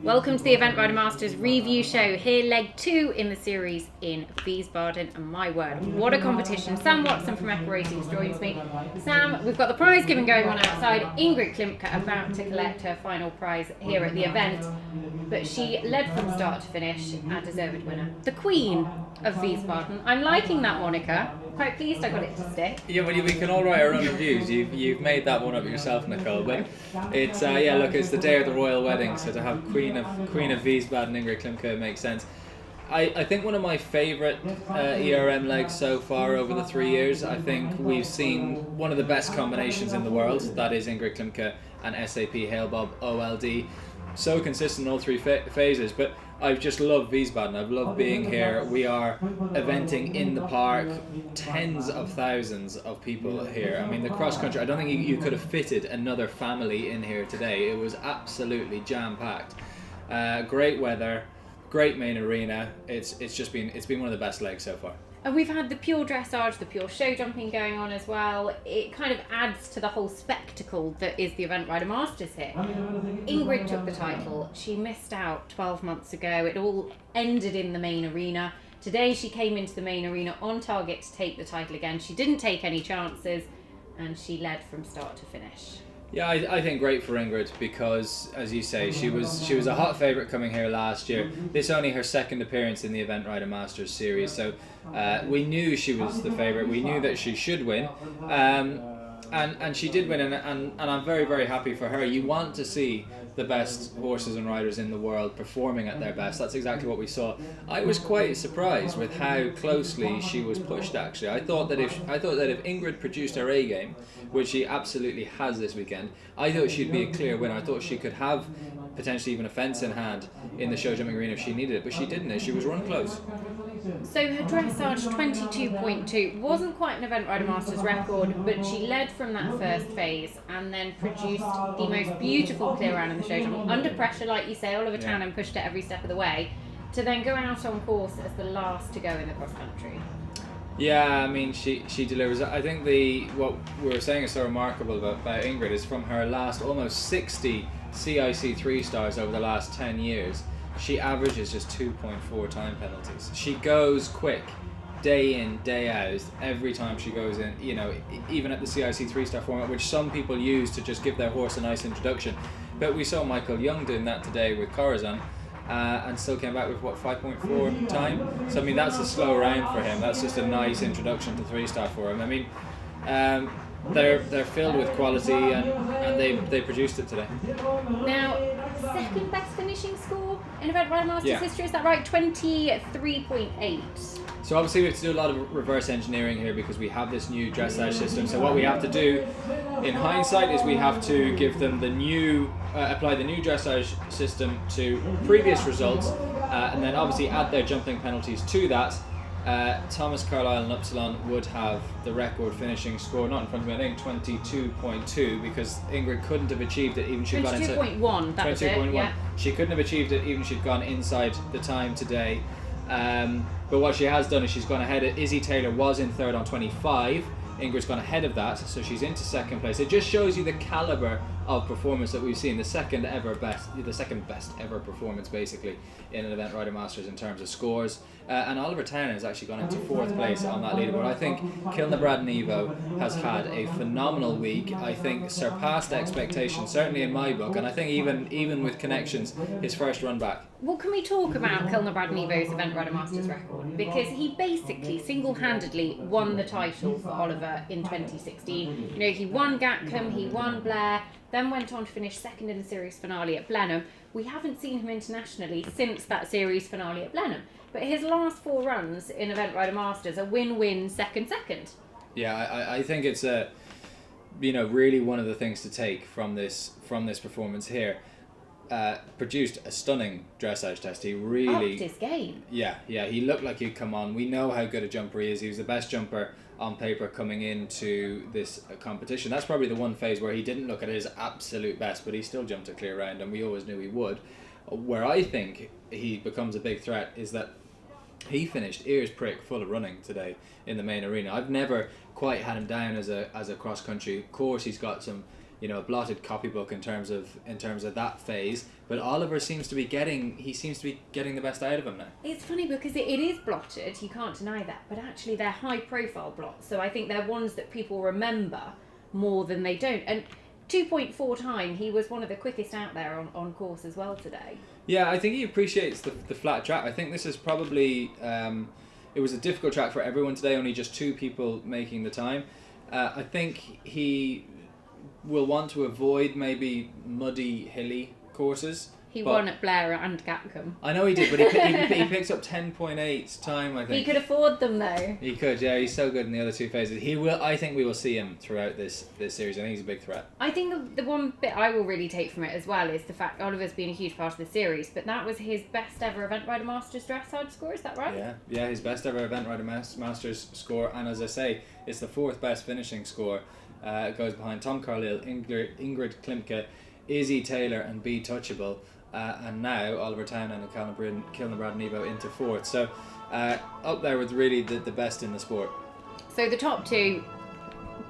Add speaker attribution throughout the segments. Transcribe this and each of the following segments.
Speaker 1: Welcome to the Event Rider Masters review show. Here, leg 2 in the series in Wiesbaden, and my word, what a competition. Sam Watson from EquiRatings joins me. Sam, we've got the prize giving going on outside. Ingrid Klimke about to collect her final prize here at the event, but she led from start to finish, a deserved winner. The Queen of Wiesbaden. I'm liking that moniker. Quite pleased I got it to stick.
Speaker 2: Yeah, well, we can all write our own reviews. You've made that one up yourself, Nicole. But it's it's the day of the royal wedding, so to have Queen of Wiesbaden, Ingrid Klimke, makes sense. I think one of my favourite ERM legs so far over the 3 years. I think we've seen one of the best combinations in the world. That is Ingrid Klimke and SAP Hale Bob OLD. So consistent in all three phases, but I've just loved Wiesbaden. I've loved being here. We are eventing in the park, tens of thousands of people here. I mean, the cross country, I don't think you could have fitted another family in here today. It was absolutely jam-packed. Great weather, great main arena. It's been one of the best legs so far.
Speaker 1: And we've had the pure dressage, the pure show jumping going on as well. It kind of adds to the whole spectacle that is the Event Rider Masters here. Ingrid took the title. She missed out 12 months ago. It all ended in the main arena. Today she came into the main arena on target to take the title again. She didn't take any chances, and she led from start to finish.
Speaker 2: Yeah, I think great for Ingrid because, as you say, she was a hot favourite coming here last year. This only her second appearance in the Event Rider Masters series, so we knew she was the favourite. We knew that she should win, and she did win, and I'm very, very happy for her. You want to see the best horses and riders in the world performing at their best. That's exactly what we saw. I was quite surprised with how closely she was pushed. Actually, I thought that if Ingrid produced her A game, which she absolutely has this weekend, I thought she'd be a clear winner. I thought she could have potentially even a fence in hand in the show jumping arena if she needed it, but she didn't. She was run close.
Speaker 1: So her dressage 22.2 wasn't quite an Event Rider Masters record, but she led from that first phase and then produced the most beautiful clear round in the show jump. Under pressure, like you say, Oliver Tannen pushed it every step of the way to then go out on course as the last to go in the cross country.
Speaker 2: Yeah, I mean, she delivers. I think what we were saying is so remarkable about Ingrid is from her last almost 60 CIC 3-stars over the last 10 years, she averages just 2.4 time penalties. She goes quick, day in, day out, every time she goes in, even at the CIC 3-star format, which some people use to just give their horse a nice introduction. But we saw Michael Young doing that today with Corazon. And still came back with 5.4 time. So I mean, that's a slow round for him. That's just a nice introduction to 3-star for him. I mean, they're filled with quality, and they produced it today.
Speaker 1: Now, second best finishing score in Event Rider Masters history, is that right? 23.8.
Speaker 2: So obviously we have to do a lot of reverse engineering here because we have this new dressage system. So what we have to do in hindsight is we have to give them the new, apply the new dressage system to previous results, and then obviously add their jumping penalties to that. Thomas Carlyle and Upsilon would have the record finishing score, not in front of me, I think 22.2, because Ingrid couldn't have achieved it even if she'd gone inside.
Speaker 1: 22.1, that was it, yeah.
Speaker 2: She couldn't have achieved it even if she'd gone inside the time today. But what she has done is she's gone ahead. Izzy Taylor was in third on 25. Ingrid's gone ahead of that, so she's into second place. It just shows you the caliber of performance that we've seen. The second best ever performance, basically, in an Event Rider Masters in terms of scores. And Oliver Tannen has actually gone into fourth place on that leaderboard. I think Kilnabrad Nevo has had a phenomenal week. I think surpassed expectations, certainly in my book, and I think even with connections, his first run back.
Speaker 1: Well, can we talk about Kilnabrad Nevo's Event Rider Masters record? Because he basically single-handedly won the title for Oliver in 2016. He won Gatcombe, he won Blair, then went on to finish second in the series finale at Blenheim. We haven't seen him internationally since that series finale at Blenheim. But his last 4 runs in Event Rider Masters are win-win, second.
Speaker 2: Yeah, I think it's really one of the things to take from this performance here. Produced a stunning dressage test. He really
Speaker 1: upped his game.
Speaker 2: Yeah, he looked like he'd come on. We know how good a jumper he is. He was the best jumper on paper coming into this competition. That's probably the one phase where he didn't look at his absolute best, but he still jumped a clear round, and we always knew he would. Where I think he becomes a big threat is that he finished ears prick full of running today in the main arena. I've never quite had him down as a cross country. Of course, he's got some a blotted copybook in terms of that phase. But Oliver seems to be getting the best out of him now.
Speaker 1: It's funny because it is blotted, you can't deny that, but actually they're high profile blots, so I think they're ones that people remember more than they don't. And 2.4 time, he was one of the quickest out there on course as well today.
Speaker 2: Yeah, I think he appreciates the flat track. I think this is probably it was a difficult track for everyone today, only just 2 people making the time. I think he will want to avoid maybe muddy, hilly courses.
Speaker 1: He won at Blair and Gatcombe.
Speaker 2: I know he did, but he picks up 10.8 time, I think.
Speaker 1: He could afford them though.
Speaker 2: He could, yeah. He's so good in the other 2 phases. I think we will see him throughout this series. I think he's a big threat.
Speaker 1: I think the one bit I will really take from it as well is the fact Oliver's been a huge part of the series, but that was his best ever Event Rider Masters dressage score, is that right?
Speaker 2: Yeah, his best ever Event Rider Masters score, and as I say, it's the 4th best finishing score. It goes behind Tom Carlyle, Ingrid Klimke, Izzy Taylor, and B Touchable. And now Oliver Town and Kilnabrad Nebo into 4th. So up there with really the best in the sport.
Speaker 1: So the top 2,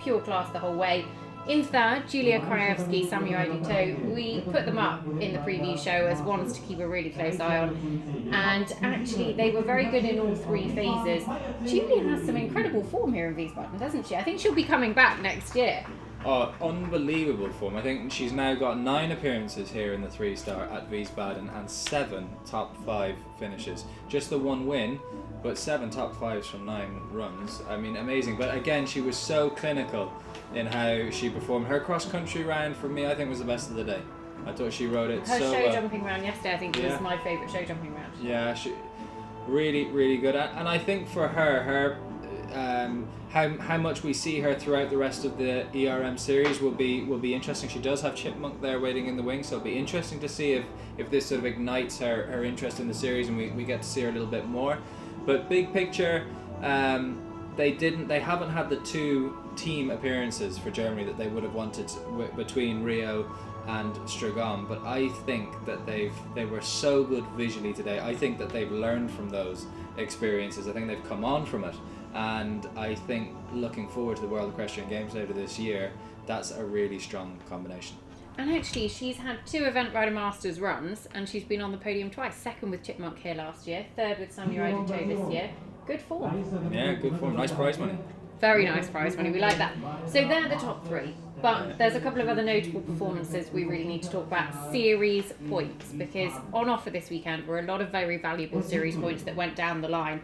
Speaker 1: pure class the whole way. In 3rd, Julia Krajewski, Samuel Aidito. We put them up in the preview show as ones to keep a really close eye on. And actually, they were very good in all 3 phases. Julia has some incredible form here in Wiesbaden, doesn't she? I think she'll be coming back next year.
Speaker 2: Oh, unbelievable form. I think she's now got 9 appearances here in the 3-star at Wiesbaden and 7 top 5 finishes. Just the 1 win, but 7 top 5s from 9 runs. I mean, amazing. But again, she was so clinical in how she performed. Her cross-country round, for me, I think was the best of the day. I thought she rode it
Speaker 1: Her
Speaker 2: so
Speaker 1: show
Speaker 2: well.
Speaker 1: jumping round yesterday, I think, was my favourite show jumping round.
Speaker 2: Yeah, she really, really good. And I think for her how much we see her throughout the rest of the ERM series will be interesting. She does have Chipmunk there waiting in the wings, so it'll be interesting to see if this sort of ignites her interest in the series and we get to see her a little bit more. But big picture, they haven't had the 2 team appearances for Germany that they would have wanted between Rio and Stragom, but I think that they were so good visually today. I think that they've learned from those experiences. I think they've come on from it, and I think looking forward to the World Equestrian Games later this year, that's a really strong combination.
Speaker 1: And actually, she's had 2 Event Rider Masters runs, and she's been on the podium twice. 2nd with Chipmunk here last year, 3rd with Samuel Aidito this year. Good form.
Speaker 2: Yeah, good form. Nice prize money.
Speaker 1: Very nice prize money. We like that. So they're the top 3. But there's a couple of other notable performances we really need to talk about. Series points, because on offer this weekend were a lot of very valuable series points that went down the line.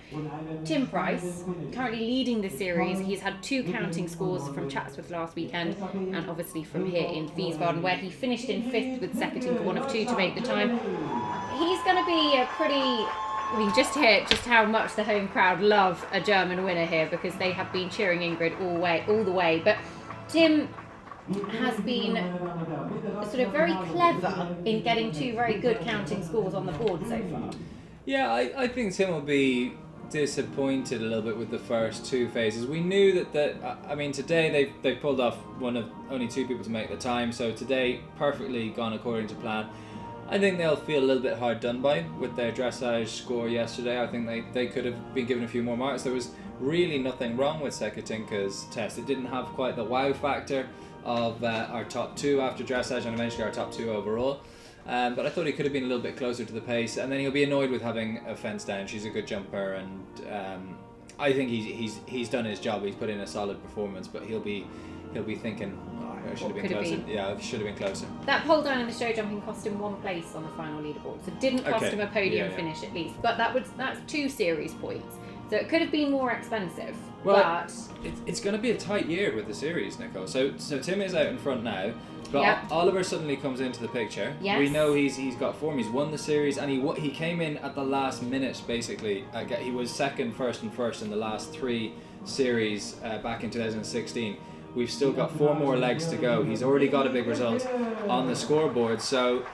Speaker 1: Tim Price, currently leading the series. He's had 2 counting scores from Chatsworth last weekend, and obviously from here in Wiesbaden, where he finished in 5th with Seketinka, 1 of 2 to make the time. He's going to be a pretty... I mean, just hear just how much the home crowd love a German winner here, because they have been cheering Ingrid all the way. But Tim has been sort of very clever in getting 2 very good counting scores on the board so far.
Speaker 2: Yeah, I think Tim will be disappointed a little bit with the first 2 phases. We knew that I mean, today they pulled off one of only 2 people to make the time, so today perfectly gone according to plan. I think they'll feel a little bit hard done by with their dressage score yesterday. I think they could have been given a few more marks. There was really nothing wrong with Seketinka's test. It didn't have quite the wow factor of our top 2 after dressage and eventually our top 2 overall. But I thought he could have been a little bit closer to the pace, and then he'll be annoyed with having a fence down. She's a good jumper, and I think he's done his job. He's put in a solid performance, but he'll be thinking, I should have been closer. Yeah, I should have been closer.
Speaker 1: That pole down in the show jumping cost him 1 place on the final leaderboard, so it didn't cost him a podium finish at least. But that's 2 series points, so it could have been more expensive.
Speaker 2: Well,
Speaker 1: but
Speaker 2: it's going to be a tight year with the series, Nicole. So Tim is out in front now, but Oliver suddenly comes into the picture.
Speaker 1: Yes.
Speaker 2: We know he's got form. He's won the series, and he came in at the last minute basically. He was second, first, and first in the last 3 series back in 2016. We've still got 4 more legs to go. He's already got a big result on the scoreboard. So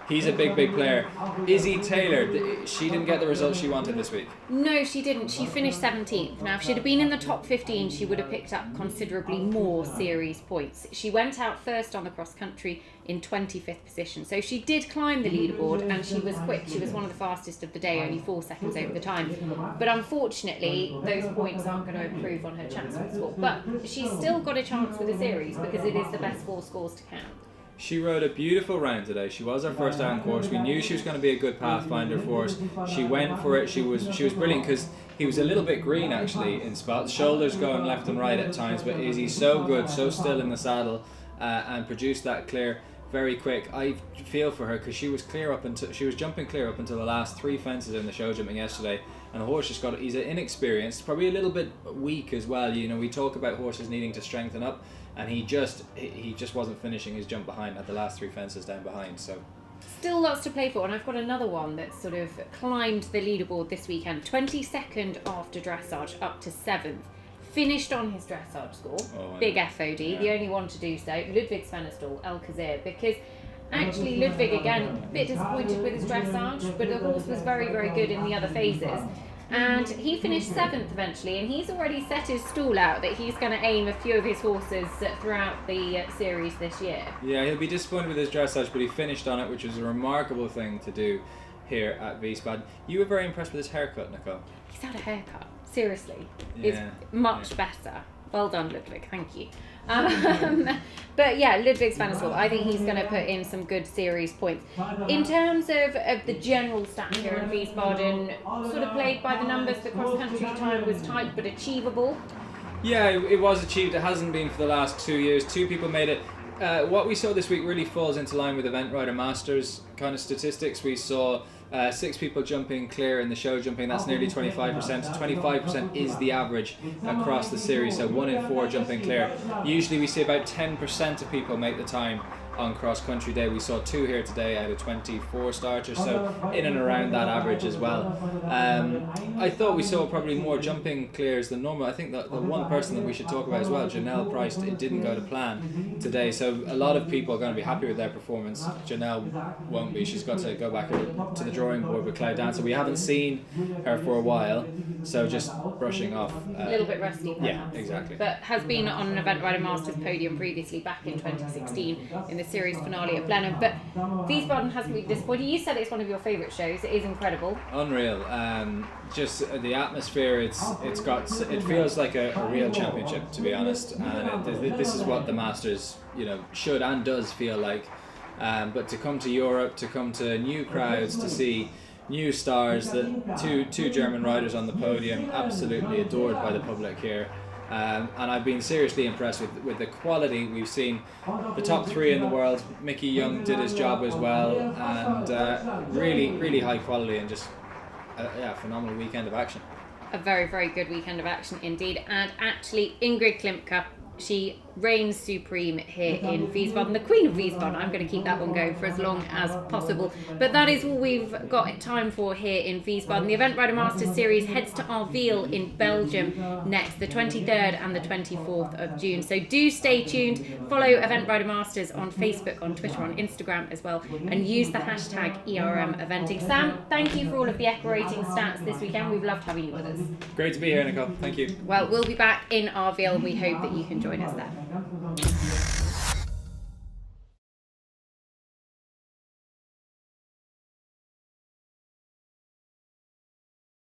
Speaker 2: He's a big player. Izzy Taylor, she didn't get the results she wanted this week.
Speaker 1: No, she didn't. She finished 17th. Now, if she'd have been in the top 15, she would have picked up considerably more series points. She went out first on the cross country in 25th position. So she did climb the leaderboard and she was quick. She was one of the fastest of the day, only 4 seconds over the time. But unfortunately, those points aren't going to improve on her chance with score. But she's still got a chance with the series because it is the best 4 scores to count.
Speaker 2: She rode a beautiful round today. She was our first out on course. We knew she was going to be a good pathfinder for us. She went for it. She was brilliant because he was a little bit green actually in spots. Shoulders going left and right at times, but Izzy's so good, so still in the saddle, and produced that clear very quick. I feel for her because she was jumping clear up until the last 3 fences in the show jumping yesterday. And the horse he's inexperienced, probably a little bit weak as well. You know, we talk about horses needing to strengthen up, and he just wasn't finishing his jump behind at the last 3 fences down behind. So
Speaker 1: still lots to play for, and I've got another one that sort of climbed the leaderboard this weekend. 22nd after dressage, up to 7th. Finished on his dressage score. Big FOD, yeah. The only one to do so. Ludwig Svenestall, Alcazar, because actually Ludwig again a bit disappointed with his dressage, but the horse was very, very good in the other phases. And he finished 7th eventually, and he's already set his stall out that he's going to aim a few of his horses throughout the series this year.
Speaker 2: Yeah, he'll be disappointed with his dressage, but he finished on it, which was a remarkable thing to do here at Wiesbaden. You were very impressed with his haircut, Nicole.
Speaker 1: He's had a haircut, seriously. It's much better. Well done, Ludwig, thank you. But yeah, Ludwig Svenestall, I think he's going to put in some good series points. In terms of the general stats here in Wiesbaden, sort of played by the numbers, the cross-country time was tight but achievable.
Speaker 2: Yeah, it was achieved. It hasn't been for the last 2 years. 2 people made it. What we saw this week really falls into line with Event Rider Masters kind of statistics. We saw 6 people jumping clear in the show jumping. That's nearly 25%. 25% is the average across the series, so 1 in 4 jumping clear. Usually we see about 10% of people make the time on cross country day. We saw 2 here today out of 24 starters, so in and around that average as well. I thought we saw probably more jumping clears than normal. I think that the one person that we should talk about as well, Janelle Price, it didn't go to plan today, so a lot of people are going to be happy with their performance. Janelle won't be. She's got to go back to the drawing board with Cloud Dancer. We haven't seen her for a while, so just brushing off.
Speaker 1: A little bit rusty perhaps.
Speaker 2: Yeah, exactly.
Speaker 1: But has been on an Event Rider Masters podium previously back in 2016 in the series finale at Blenheim. But Wiesbaden hasn't been disappointed. You said it's one of your favourite shows. It is incredible.
Speaker 2: Unreal. Just the atmosphere. It feels like a real championship, to be honest. And this is what the Masters, should and does feel like. But to come to Europe, to come to new crowds, to see new stars, the two German riders on the podium, absolutely adored by the public here. And I've been seriously impressed with the quality. We've seen the top 3 in the world. Mickey Young did his job as well, and really, really high quality, and just a phenomenal weekend of action.
Speaker 1: A very, very good weekend of action indeed. And actually, Ingrid Klimke, she reigns supreme here in Wiesbaden, the Queen of Wiesbaden. I'm going to keep that one going for as long as possible. But that is all we've got time for here in Wiesbaden. The Event Rider Masters Series heads to Arveel in Belgium next, the 23rd and the 24th of June. So do stay tuned. Follow Event Rider Masters on Facebook, on Twitter, on Instagram as well, and use the hashtag ERMEventing. Sam, thank you for all of the EquiRating stats this weekend. We've loved having you with us.
Speaker 2: Great to be here, Nicole. Thank you.
Speaker 1: Well, we'll be back in Arveel, and we hope that you can join us there.